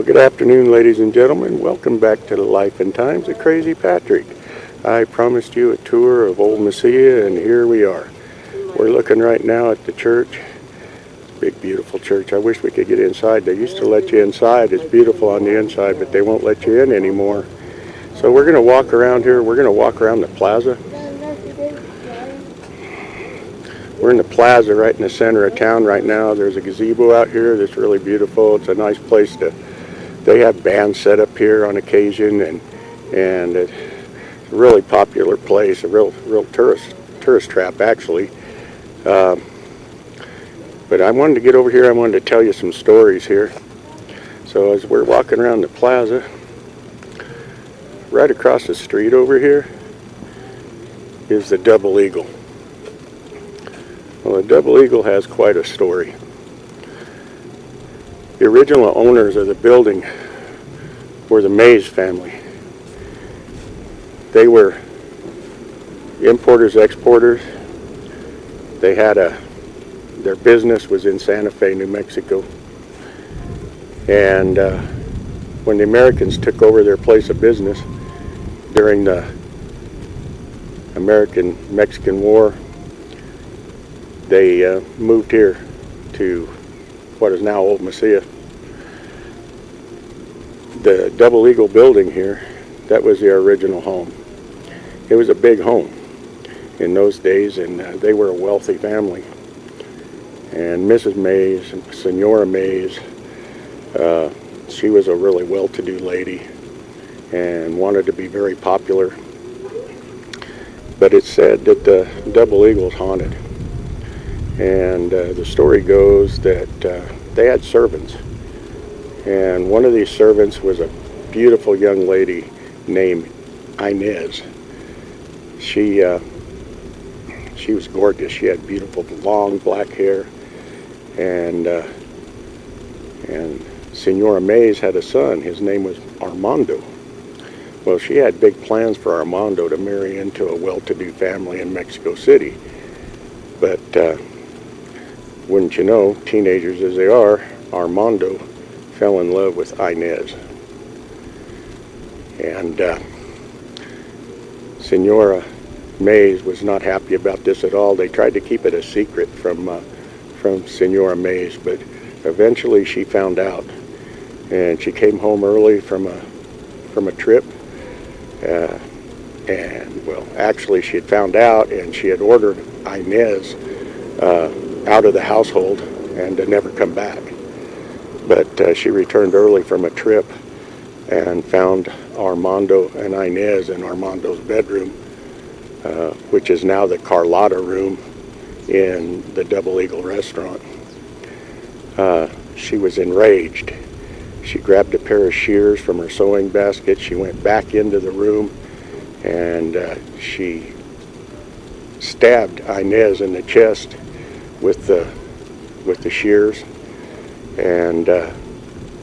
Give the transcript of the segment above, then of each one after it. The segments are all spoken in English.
Good afternoon, ladies and gentlemen. Welcome back to the Life and Times of Crazy Patrick. I promised you a tour of old Mesilla, and here we are. We're looking right now at the church. Big, beautiful church. I wish we could get inside. They used to let you inside. It's beautiful on the inside, but they won't let you in anymore. So we're going to walk around here. We're going to walk around the plaza. We're in the plaza right in the center of town right now. There's a gazebo out here that's really beautiful. It's a nice place to, they have bands set up here on occasion, and it's a really popular place, a real tourist trap actually. But I wanted to get over here. I wanted to tell you some stories here. So as we're walking around the plaza, right across the street over here is the Double Eagle. Well, the Double Eagle has quite a story. The original owners of the building were the Mays family. They were importers, exporters. They had their business was in Santa Fe, New Mexico. And when the Americans took over their place of business during the American-Mexican War, they moved here to what is now Old Mesilla. The Double Eagle building here, that was their original home. It was a big home in those days, and they were a wealthy family. And Mrs. Mays, Senora Mays, she was a really well-to-do lady and wanted to be very popular. But it's said that the Double Eagle's haunted. And the story goes that they had servants, and one of these servants was a beautiful young lady named Inez. She was gorgeous. She had beautiful long black hair, and Senora Mays had a son. His name was Armando. Well, she had big plans for Armando to marry into a well-to-do family in Mexico City, but wouldn't you know, teenagers as they are, Armando fell in love with Inez. And Senora Mays was not happy about this at all. They tried to keep it a secret from Senora Mays, but eventually she found out. And she came home early from a trip. And, well, actually she had found out, and she had ordered Inez out of the household and to never come back. But she returned early from a trip and found Armando and Inez in Armando's bedroom, which is now the Carlotta room in the Double Eagle restaurant. She was enraged. She grabbed a pair of shears from her sewing basket. She went back into the room, and she stabbed Inez in the chest with the shears, and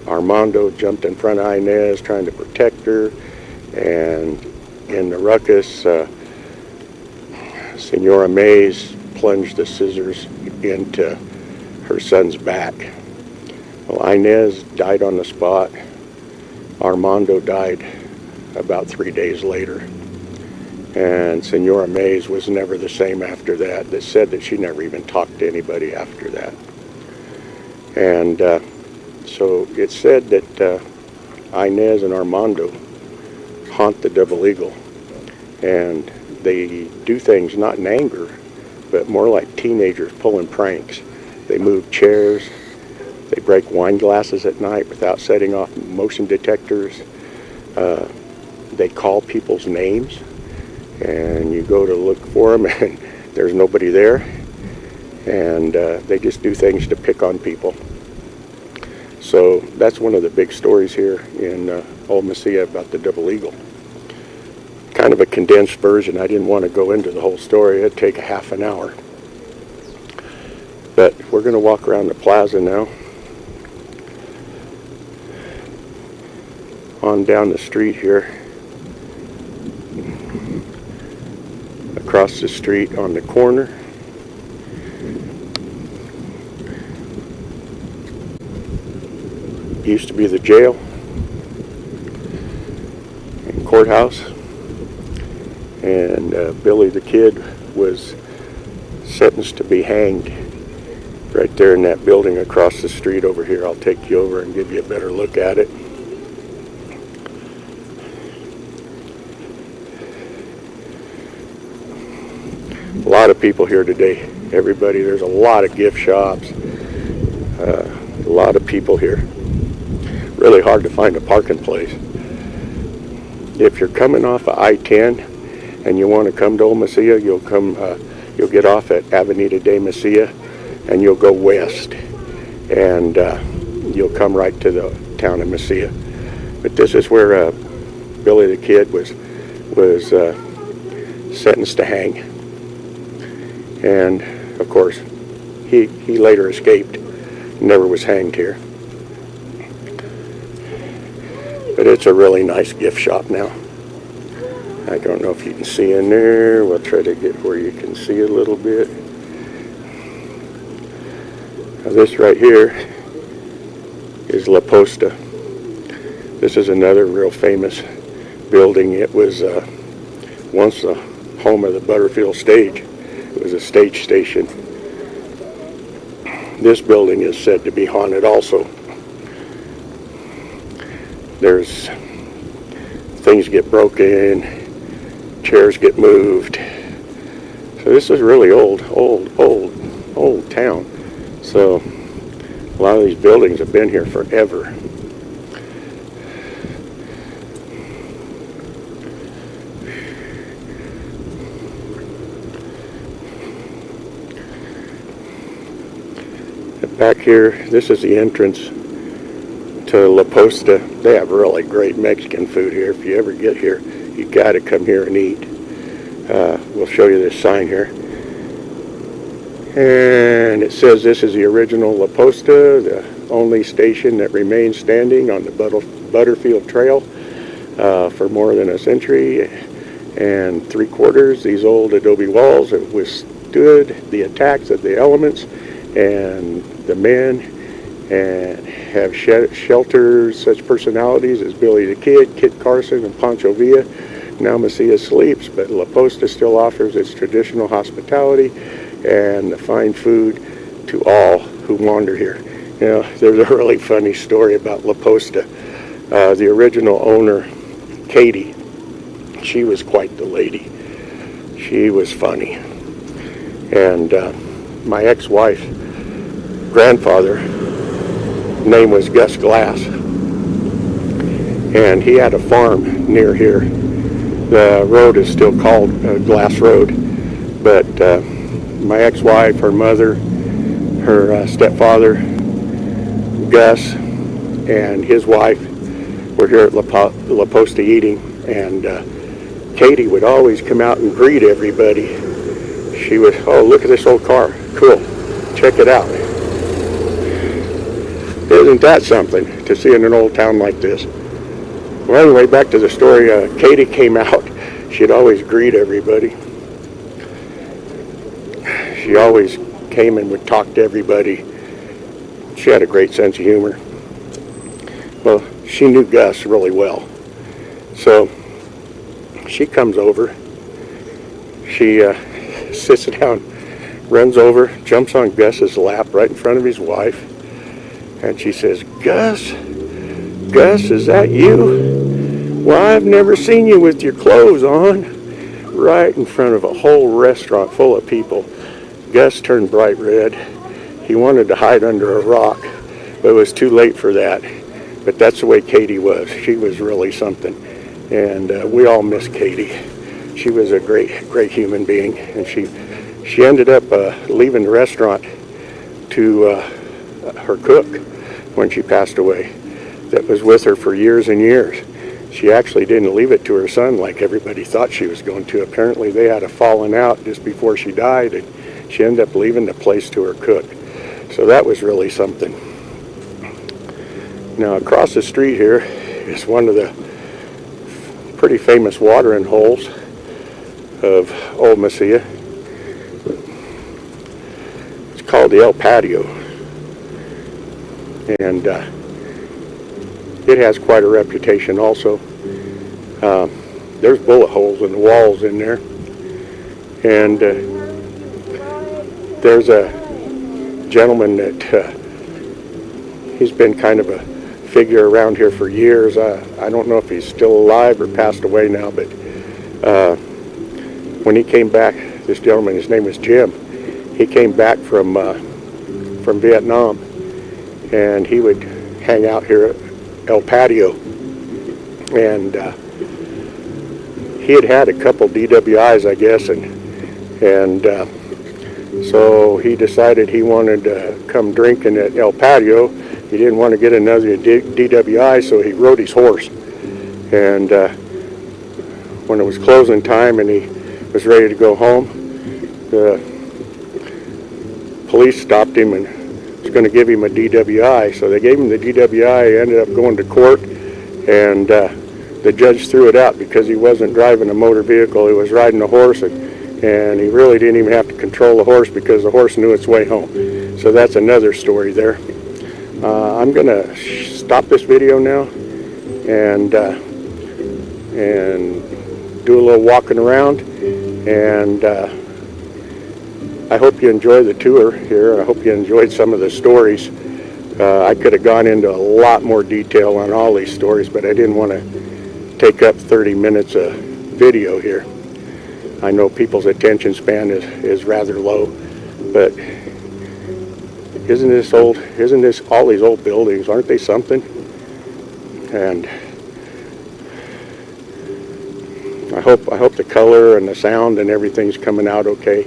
Armando jumped in front of Inez trying to protect her, and in the ruckus, Senora Mays plunged the scissors into her son's back. Well, Inez died on the spot. Armando died about 3 days later. And Senora Mays was never the same after that. They said that she never even talked to anybody after that. And so it's said that Inez and Armando haunt the Double Eagle. And they do things not in anger, but more like teenagers pulling pranks. They move chairs. They break wine glasses at night without setting off motion detectors. They call people's names, and you go to look for them, and there's nobody there. And they just do things to pick on people. So that's one of the big stories here in Old Mesilla about the Double Eagle. Kind of a condensed version. I didn't want to go into the whole story. It'd take a half an hour. But we're going to walk around the plaza now. On down the street here. Across the street on the corner used to be the jail. courthouse, and Billy the Kid was sentenced to be hanged right there in that building across the street over here. I'll take you over and give you a better look at it. A lot of people here today. Everybody, there's a lot of gift shops. A lot of people here. Really hard to find a parking place. If you're coming off of I-10 and you want to come to Old Mesilla, you'll get off at Avenida de Mesilla and you'll go west, and you'll come right to the town of Mesilla. But this is where Billy the Kid was sentenced to hang, and of course he later escaped, never was hanged here. But it's a really nice gift shop now. I don't know if you can see in there. We'll try to get where you can see a little bit. Now this right here is La Posta. This is another real famous building. It was once the home of the Butterfield stage. It was a stage station. This building is said to be haunted also. There's things get broken, chairs get moved. So this is really old town. So a lot of these buildings have been here forever. And back here, this is the entrance to La Posta. They have really great Mexican food here. If you ever get here, you got to come here and eat. We'll show you this sign here. And it says this is the original La Posta, the only station that remains standing on the Butterfield Trail for more than a century and 3/4. These old adobe walls have withstood the attacks of the elements and the men, and have sheltered such personalities as Billy the Kid, Kit Carson, and Pancho Villa. Now Mesilla sleeps, but La Posta still offers its traditional hospitality and the fine food to all who wander here. You know, there's a really funny story about La Posta. The original owner, Katie, she was quite the lady. She was funny. And my ex-wife, grandfather, name was Gus Glass, and he had a farm near here. The road is still called Glass Road, but my ex-wife, her mother, her stepfather, Gus, and his wife were here at La Posta eating, and Katie would always come out and greet everybody. She would, oh, look at this old car, cool, check it out. Isn't that something to see in an old town like this? Well, anyway, back to the story. Katie came out. She'd always greet everybody. She always came and would talk to everybody. She had a great sense of humor. Well, she knew Gus really well. So she comes over. She sits down, runs over, jumps on Gus's lap right in front of his wife. And she says, Gus, is that you? Well, I've never seen you with your clothes on. Right in front of a whole restaurant full of people. Gus turned bright red. He wanted to hide under a rock, but it was too late for that. But that's the way Katie was. She was really something. And we all miss Katie. She was a great human being. And she ended up leaving the restaurant to her cook when she passed away, that was with her for years and years. She actually didn't leave it to her son like everybody thought she was going to. Apparently they had a falling out just before she died, and she ended up leaving the place to her cook. So that was really something. Now across the street here is one of the pretty famous watering holes of Old Mesilla. It's called the El Patio. And it has quite a reputation also. there's bullet holes in the walls in there. And there's a gentleman that he's been kind of a figure around here for years. I don't know if he's still alive or passed away now, but when he came back, this gentleman, his name was Jim, he came back from Vietnam, and he would hang out here at El Patio, and he had a couple DWIs, I guess, and so he decided he wanted to come drinking at El Patio. He didn't want to get another DWI, so he rode his horse. And when it was closing time and he was ready to go home, the police stopped him and was going to give him a DWI. So they gave him the DWI. He ended up going to court, and the judge threw it out because he wasn't driving a motor vehicle. He was riding a horse, and he really didn't even have to control the horse because the horse knew its way home. So that's another story there. I'm going to stop this video now and do a little walking around, and I hope you enjoy the tour here. I hope you enjoyed some of the stories. I could have gone into a lot more detail on all these stories, but I didn't want to take up 30 minutes of video here. I know people's attention span is rather low, but isn't this all these old buildings, aren't they something? And I hope the color and the sound and everything's coming out okay.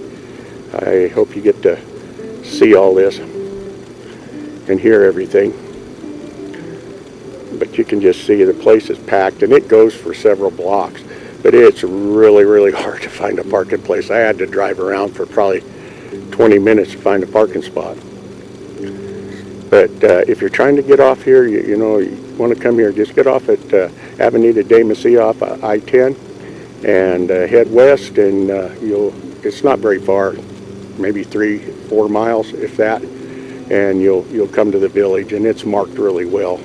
I hope you get to see all this and hear everything. But you can just see the place is packed, and it goes for several blocks. But it's really, really hard to find a parking place. I had to drive around for probably 20 minutes to find a parking spot. But if you're trying to get off here, you want to come here, just get off at Avenida de Mesilla off I-10 and head west, and it's not very far, maybe 3-4 miles, if that, and you'll come to the village, and it's marked really well.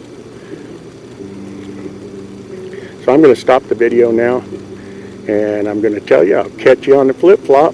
So I'm going to stop the video now, and I'm going to tell you, I'll catch you on the flip-flop.